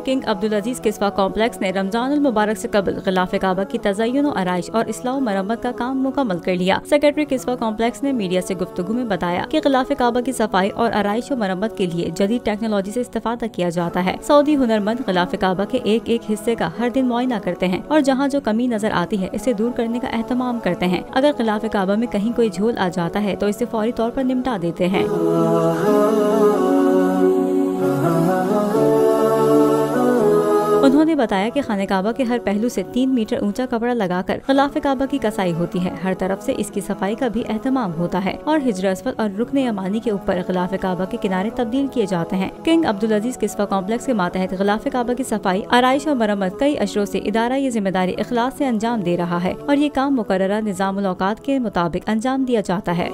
King Abdul अजीज किस्वा complex ने रमजानुल मुबारक से कबल गिलाफ काबा की तज़य्युन और आराइश और इस्लाह मरम्मत का काम मुकम्मल कर लिया। सेक्रेटरी किस्वा कॉम्प्लेक्स ने मीडिया से गुफ्तगू में बताया कि गिलाफ काबा की सफाई और आराइश और मरम्मत के लिए जदीद टेक्नोलॉजी से इस्तेफादा किया जाता है। सऊदी हुनरमंद गिलाफ काबा के एक एक हिस्से का हर दिन मुआयना करते हैं और जहाँ जो कमी नजर आती है इसे दूर करने का एहतमाम करते हैं। अगर गिलाफ काबा में कहीं कोई झोल आ जाता है तो इसे फौरी तौर पर निपटा देते हैं। उन्होंने बताया कि खाने काबा के हर पहलू से 3 मीटर ऊंचा कपड़ा लगाकर गिलाफ काबा की कसाई होती है। हर तरफ से इसकी सफाई का भी एहतमाम होता है और हिजर अस्वद और रुकन यमानी के ऊपर गिलाफ काबा के किनारे तब्दील किए जाते हैं। किंग अब्दुल अजीज किस्वा कॉम्प्लेक्स के मातहत गिलाफ काबा की सफाई, आराइश और मरम्मत कई अशरों से इदारा ये जिम्मेदारी इखलास से अंजाम दे रहा है और ये काम मुकर्ररा निज़ामुल औकात के मुताबिक अंजाम दिया जाता है।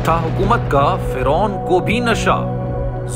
था हुकूमत का फिरौन को भी नशा,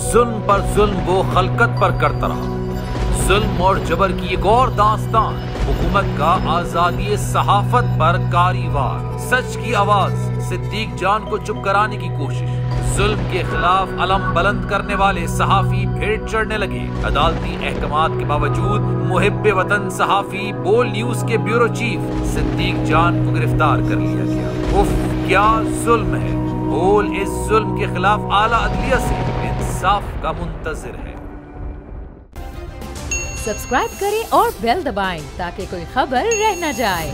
जुल्म पर जुल्म वो खलकत पर करता रहा। जुल्म और जबर की एक और दास्तान, हुकूमत का आजादी सहाफत पर कारीवार। सच की आवाज सिद्दीक जान को चुप कराने की कोशिश, जुल्म के खिलाफ अलम बुलंद करने वाले सहाफी भेंट चढ़ने लगे। अदालती अहकामात के बावजूद मुहिब्बे वतन सहाफी बोल न्यूज के ब्यूरो चीफ सिद्दीक जान को गिरफ्तार कर लिया गया। उफ, क्या जुल्म है। बोल इस जुल्म के खिलाफ आला अदलिया से इंसाफ का मुंतजिर है। सब्सक्राइब करें और बेल दबाएं ताकि कोई खबर रह न जाए।